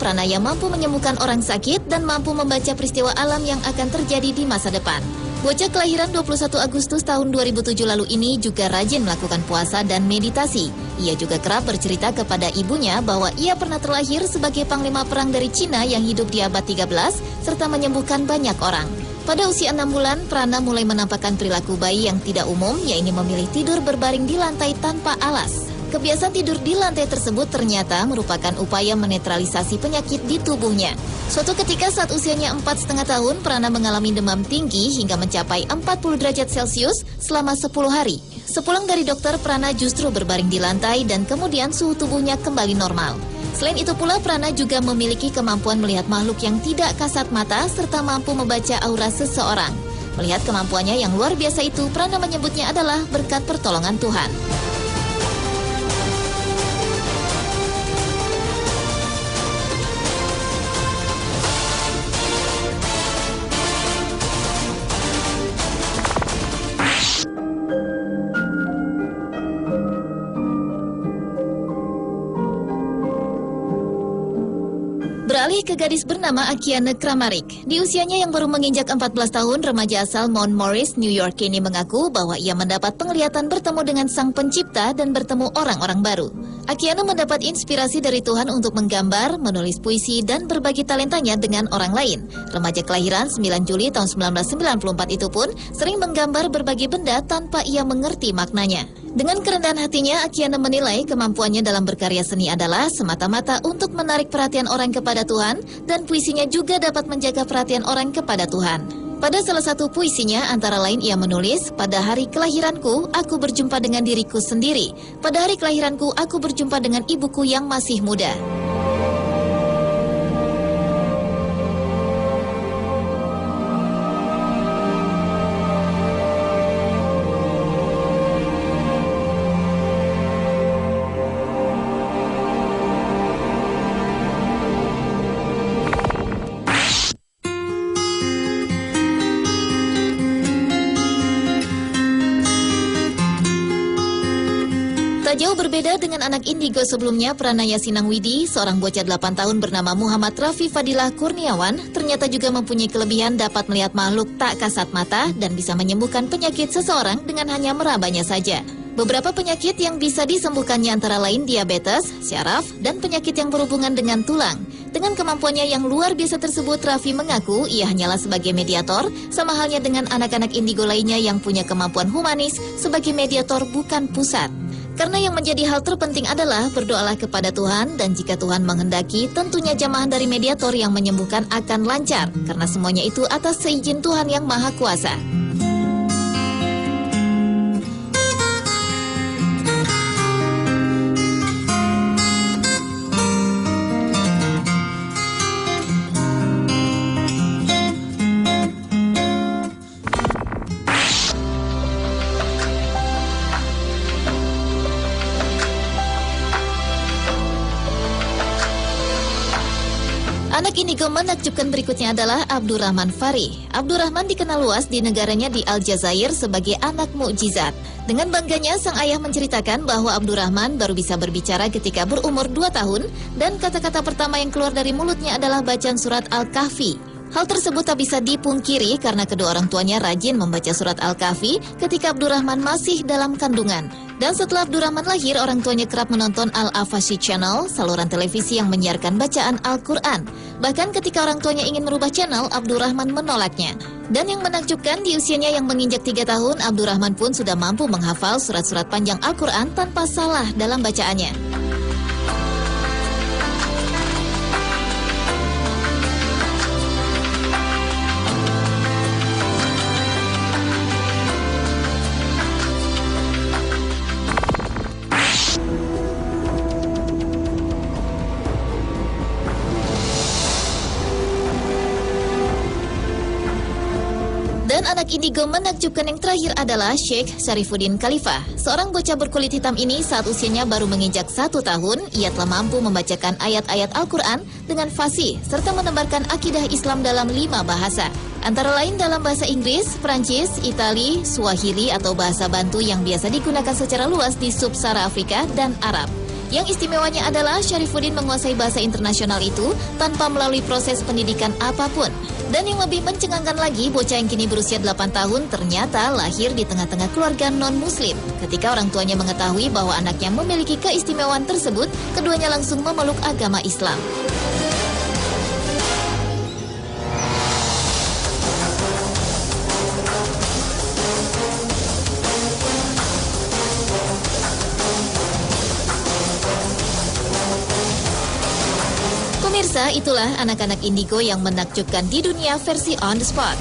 Pranaya mampu menyembuhkan orang sakit dan mampu membaca peristiwa alam yang akan terjadi di masa depan. Bocah kelahiran 21 Agustus tahun 2007 lalu ini juga rajin melakukan puasa dan meditasi. Ia juga kerap bercerita kepada ibunya bahwa ia pernah terlahir sebagai panglima perang dari Cina yang hidup di abad 13 serta menyembuhkan banyak orang. Pada usia 6 bulan, Prana mulai menampakkan perilaku bayi yang tidak umum, yaitu memilih tidur berbaring di lantai tanpa alas. Kebiasaan tidur di lantai tersebut ternyata merupakan upaya menetralisasi penyakit di tubuhnya. Suatu ketika saat usianya 4,5 tahun, Prana mengalami demam tinggi hingga mencapai 40 derajat Celcius selama 10 hari. Sepulang dari dokter, Prana justru berbaring di lantai dan kemudian suhu tubuhnya kembali normal. Selain itu pula, Prana juga memiliki kemampuan melihat makhluk yang tidak kasat mata serta mampu membaca aura seseorang. Melihat kemampuannya yang luar biasa itu, Prana menyebutnya adalah berkat pertolongan Tuhan. Beralih ke gadis bernama Akiane Kramarik. Di usianya yang baru menginjak 14 tahun, remaja asal Mount Morris, New York ini mengaku bahwa ia mendapat penglihatan bertemu dengan Sang Pencipta dan bertemu orang-orang baru. Akiane mendapat inspirasi dari Tuhan untuk menggambar, menulis puisi, dan berbagi talentanya dengan orang lain. Remaja kelahiran 9 Juli tahun 1994 itu pun sering menggambar berbagai benda tanpa ia mengerti maknanya. Dengan kerendahan hatinya, Akiane menilai kemampuannya dalam berkarya seni adalah semata-mata untuk menarik perhatian orang kepada Tuhan, dan puisinya juga dapat menjaga perhatian orang kepada Tuhan. Pada salah satu puisinya, antara lain ia menulis, "Pada hari kelahiranku, aku berjumpa dengan diriku sendiri. Pada hari kelahiranku, aku berjumpa dengan ibuku yang masih muda." Tak jauh berbeda dengan anak indigo sebelumnya, Pranaya Sinangwidi, seorang bocah 8 tahun bernama Muhammad Raffi Fadilah Kurniawan, ternyata juga mempunyai kelebihan dapat melihat makhluk tak kasat mata dan bisa menyembuhkan penyakit seseorang dengan hanya merabanya saja. Beberapa penyakit yang bisa disembuhkannya antara lain diabetes, syaraf, dan penyakit yang berhubungan dengan tulang. Dengan kemampuannya yang luar biasa tersebut, Raffi mengaku ia hanyalah sebagai mediator, sama halnya dengan anak-anak indigo lainnya yang punya kemampuan humanis sebagai mediator bukan pusat. Karena yang menjadi hal terpenting adalah berdoalah kepada Tuhan, dan jika Tuhan menghendaki, tentunya jamahan dari mediator yang menyembuhkan akan lancar, karena semuanya itu atas seizin Tuhan yang Maha Kuasa. Anak indigo menakjubkan berikutnya adalah Abdurrahman Fari. Abdurrahman dikenal luas di negaranya di Aljazair sebagai anak mukjizat. Dengan bangganya, sang ayah menceritakan bahwa Abdurrahman baru bisa berbicara ketika berumur 2 tahun, dan kata-kata pertama yang keluar dari mulutnya adalah bacaan surat Al-Kahfi. Hal tersebut tak bisa dipungkiri karena kedua orang tuanya rajin membaca surat Al-Kahfi ketika Abdurrahman masih dalam kandungan. Dan setelah Abdurrahman lahir, orang tuanya kerap menonton Al-Afashi Channel, saluran televisi yang menyiarkan bacaan Al-Quran. Bahkan ketika orang tuanya ingin merubah channel, Abdurrahman menolaknya. Dan yang menakjubkan, di usianya yang menginjak 3 tahun, Abdurrahman pun sudah mampu menghafal surat-surat panjang Al-Quran tanpa salah dalam bacaannya. Dan anak indigo menakjubkan yang terakhir adalah Sheikh Syarifuddin Khalifah. Seorang bocah berkulit hitam ini saat usianya baru menginjak 1 tahun, ia telah mampu membacakan ayat-ayat Al-Quran dengan fasih, serta menebarkan akidah Islam dalam 5 bahasa. Antara lain dalam bahasa Inggris, Prancis, Itali, Swahili atau bahasa Bantu yang biasa digunakan secara luas di Sub-Sahara Afrika, dan Arab. Yang istimewanya adalah Syarifuddin menguasai bahasa internasional itu tanpa melalui proses pendidikan apapun. Dan yang lebih mencengangkan lagi, bocah yang kini berusia 8 tahun ternyata lahir di tengah-tengah keluarga non-muslim. Ketika orang tuanya mengetahui bahwa anaknya memiliki keistimewaan tersebut, keduanya langsung memeluk agama Islam. Pemirsa, itulah anak-anak indigo yang menakjubkan di dunia versi on the spot.